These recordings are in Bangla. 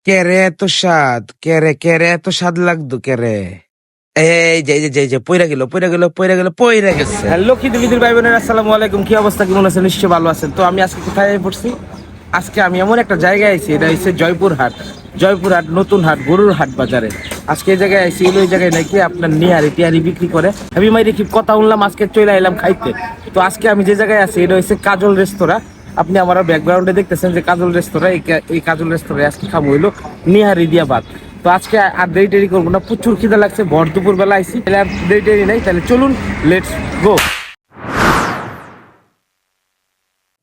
কেরে এত স্বাদ, কেরে এত স্বাদ লাগতো কেরে। এই যে পইরা গেছে। হ্যালো খিদির ভাই বোনের, আসসালামু আলাইকুম। কি অবস্থা, কেমন আছেন? নিশ্চয়ই ভালো আছেন। তো আমি আজকে কোথায় পড়ছি? আজকে আমি এমন একটা জায়গায় আইছি, এটা হচ্ছে জয়পুরহাট নতুন হাট, গরুর হাট বাজারে। আজকে এই জায়গায় আইছি, ওই জায়গায় নাকি আপনার নিহারি টিহারি বিক্রি করে। আমি মাইরে কি কথা শুনলাম, আজকে চলে আইলাম খাইতে। তো আজকে আমি যে জায়গায় আছি এটা হচ্ছে কাজল রেস্তোরাঁ। আপনি আমার ব্যাকগ্রাউন্ডে দেখতেছেন যে কাজল রেস্তোরাঁ। এই কাজল রেস্তোরাঁ আজকে খাবো হইলো নিহারি দিয়া ভাত। তো আজকে আর দেরি করবো না, প্রচুর খিদা লাগছে, ভর দুপুর বেলা আইছি, তাহলে আর দেরি নাই। তাহলে চলুন, লেটস গো।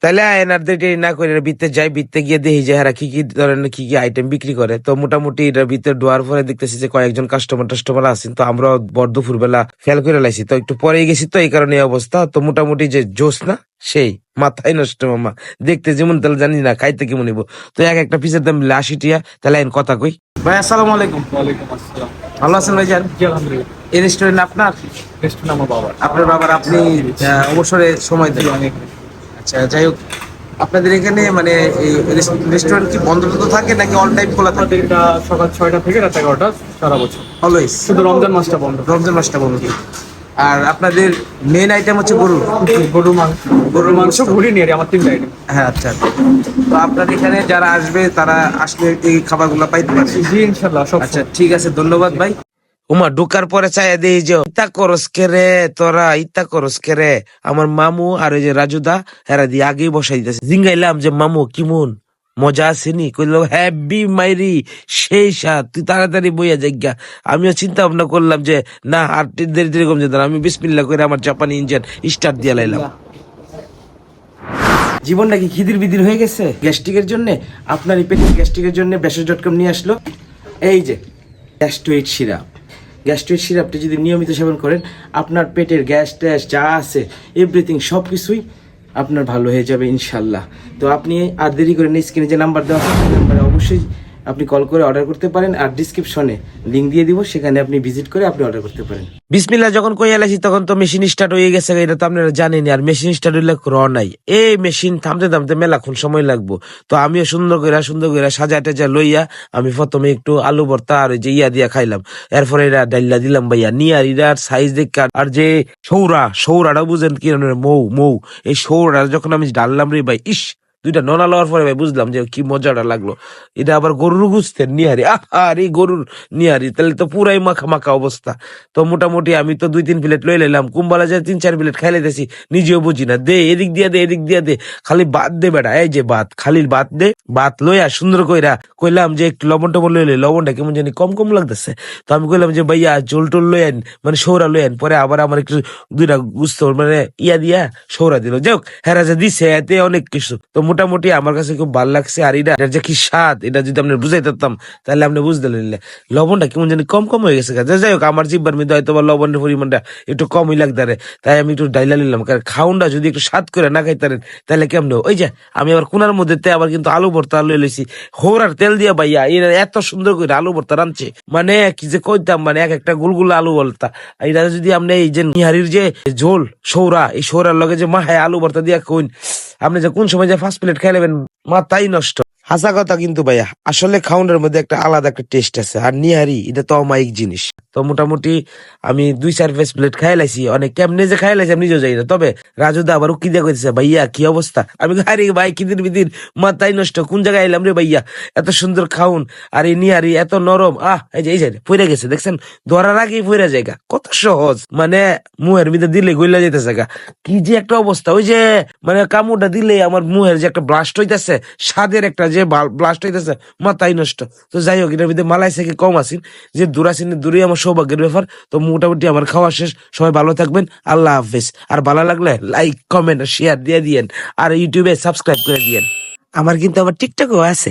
তাহলে আয়নার দেরি না করে ভিতরে যাই, ভিতরে গিয়ে দেখি যে হারা কি ধরনের কি আইটেম বিক্রি করে। তো মোটামুটি এটার ভিতরে ঢোয়ার পরে দেখতেছি যে কয়েকজন কাস্টমার আছেন। তো আমরা বর দুপুর বেলা ফেল করে লাইছি, তো একটু পরেই গেছি, তো এই কারণে এই অবস্থা। তো মোটামুটি যে জোশ না সেই মাথায় নষ্ট মামা, দেখতে যেমন তাহলে জানি না খাইতে কেমন নিবো। তো একটা পিসের দাম 80 টিয়া। তাহলে আইন কথা কই ভাই, আসসালামু আলাইকুম। ওয়ালাইকুম আসসালাম। ভালো আছেন ভাই? জান জি আলহামদুলিল্লাহ। এই রেস্টুরেন্ট আপনার? রেস্টুরেন্ট আমার বাবার। আপনার বাবার? আপনি অবসরে সময় দেন অনেক? আচ্ছা, যাই হোক, আপনাদের এখানে মানে এই রেস্টুরেন্ট কি বন্ধ তো থাকে নাকি অল টাইম খোলা থাকে? এটা সকাল 6টা থেকে রাত 11টা সারা বছর। অলওয়েজ? শুধু রমজান মাসটা বন্ধ। রমজান মাসটা বন্ধ। আর আপনাদের মেন আইটেম হচ্ছে গরুর গরুর মাংস ঘুরি নিয়ে আমার 3টা আইটেম। হ্যাঁ, আচ্ছা। তো আপনার এখানে যারা আসবে তারা আসলে এই খাবারগুলো পাইতে পারে? জি ইনশাআল্লাহ। আচ্ছা, ঠিক আছে, ধন্যবাদ ভাই। উমা ঢুকার পরে চাইয়া দেই যে ইতা করস কে রে, তোরা ইতা করস কে রে। আমার মামু আর ওই যে রাজুদা এরা দিয়ে আগেই বসাই দিতেছে। জিঙ্গাইলাম যে মামু কিমন মজা আসেনি? কইল হ্যাপি মাইরি, সেই স্বাদ, তুই তাড়াতাড়ি বইয়া যাইগা। আমিও চিন্তা ভাবনা করলাম যে না, আর দেরি কম যেতাম। আমি বিসমিল্লাহ করে আমার জাপানি ইঞ্জিন স্টার্ট দিয়ে লাইলাম। জীবনটা কি খিদির বিদির হয়ে গেছে গ্যাস্ট্রিকের জন্য? আপনার এই পেটের গ্যাস্ট্রিকের জন্য ভেষজ.com নিয়ে আসলো এই যে গ্যাস্ট্রোইড সিরাপ। গ্যাস্ট্রোইড সিরাপটি যদি নিয়মিত সেবন করেন, আপনার পেটের গ্যাস ট্যাস যা আছে এভরিথিং সব কিছুই আপনার ভালো হয়ে যাবে ইনশাল্লাহ। তো আপনি আর দেরি করে স্ক্রিনে যে নাম্বার দেওয়া আছে সেই নাম্বারে অবশ্যই আপনি কল করে অর্ডার করতে পারেন, আর ডিসক্রিপশনে লিঙ্ক দিয়ে দিব, সেখানে আপনি ভিজিট করে আপনি অর্ডার করতে পারেন। বিসমিল্লাহ যখন কই আলাইছি তখন তো মেশিন স্টার্ট হয়ে গেছে, এটা তো আপনারা জানেনি। আর মেশিন স্টার্ট হইলে নাই, এই মেশিন থামতে মেলাক্ষণ সময় লাগবো। তো আমিও সুন্দর করে সাজা টেজা লইয়া আমি প্রথমে একটু আলু ভর্তা আর ওই যে ইয়া খাইলাম। এরপরে এরা ডাইলা দিলাম ভাইয়া নিয়ার ইরার সাইজ দেখে। আর যে সৌরাটা বুঝেন কি মৌ এই সৌরা যখন আমি ডাললাম রে ভাই, ইস, 2টা নোনা লওয়ার পরে ভাই বুঝলাম যে কি মজাটা লাগলো। এটা আবার গরুর গুস্তের নিহারি, আর এই গরুর নিহারি, তাহলে তো পুরাই মাখা অবস্থা। তো মোটামুটি আমি তো 2-3 প্লেট লই লাইলাম। কুম্বালা যায় 3-4 প্লেট খাই লাইতেছি, নিজেও বুঝি না। দে এদিক দিয়া দে খালি ভাত দে বেটা। এই যে ভাত, খালি ভাত দে। ভাত লইয়া সুন্দর কইরা কইলাম যে একটু লবণ টবণ লইলে, লবণটা কেমন জানি কম লাগতেছে। তো আমি কইলাম যে ভাইয়া জোল টোল লইয়েন, মানে সৌরা লইয়েন। পরে আবার আমার একটু 2টা গুস্ত মানে ইয়া দিয়া সৌরা দিল। যাই হোক, হেরা যে দিছে এতে অনেক কিছু। তো মোটামুটি আমার কাছে খুব ভালো লাগছে। আর এটার যে কি স্বাদ, এটা যদি আপনি বুঝাইতে পারতাম তাহলে আপনি বুঝতে পারলেন। লবণটা কেমন জানি কম হয়ে গেছে। যাই হোক, আমার জিব্বার মধ্যে হয়তো বা লবণের পরিমাণটা একটু কমই লাগতারে, তাই আমি একটু ডাইলা নিলাম। কারণ খাউনটা যদি একটু স্বাদ করে না খাইতারেন তাহলে কেমন। ওই যে আমি আবার কোনার মধ্যে আবার কিন্তু আলু ভর্তা লই লইছি হোরার তেল দিয়া ভাইয়া। এরা এত সুন্দর করে আলু ভর্তা রাঁধছে, মানে কি যে কইতাম, মানে একটা গুলগুলা আলু ভর্তা। এটা যদি আপনি এই যে নিহারির যে ঝোল এই সৌরার লগে যে মাহায় আলু ভর্তা দিয়া কইন, আপনি যে কোন সময় যে ফার্স্ট প্লেট খাই নেবেন মাথাই নষ্ট। হাসা কথা কিন্তু ভাইয়া, আসলে খাউনের মধ্যে একটা আলাদা একটা টেস্ট আছে। আর নিহারি এটা তো অমায়িক জিনিস। তো মোটামুটি আমি 2-4 প্লেট খাই লাইছি। অনেক কেমনে যে খাই লাইছি আমি নিজেও যাই না। তবে রাজুদা আবার উকি দিয়া কইতেছে ভাইয়া কি অবস্থা। আমি আরে ভাই কিদিন বিদিন মাথাই নষ্ট, কোন জায়গায় এলাম রে ভাইয়া, এত সুন্দর খাউন আর এই নিহারি এত নরম। এই যে পইরা গেছে দেখছেন, ধরার আগেই পইরা জায়গা, কত সহজ, মানে মুহের ভিতরে দিলে গইলা যাইতেছে গা। কি যে একটা অবস্থা, ওই যে মানে কামড়টা দিলে আমার মুহের যে একটা ব্লাস্ট হইতেছে, স্বাদের একটা যে ব্লাস্ট হইতেছে, মাথাই নষ্ট। তো যাই হোক, এটার ভিতরে মালাই থেকে কম আসিন, যে দূর আসিন দূরে আমার সৌভাগ্যের ব্যাপার। তো মোটামুটি আমার খাওয়া শেষ, সবাই ভালো থাকবেন, আল্লাহ হাফেজ। আর ভালো লাগলে লাইক কমেন্ট শেয়ার দিয়ে দিয়েন, আর ইউটিউবে সাবস্ক্রাইব করে দিয়েন। আমার কিন্তু আবার টিকটকও আছে।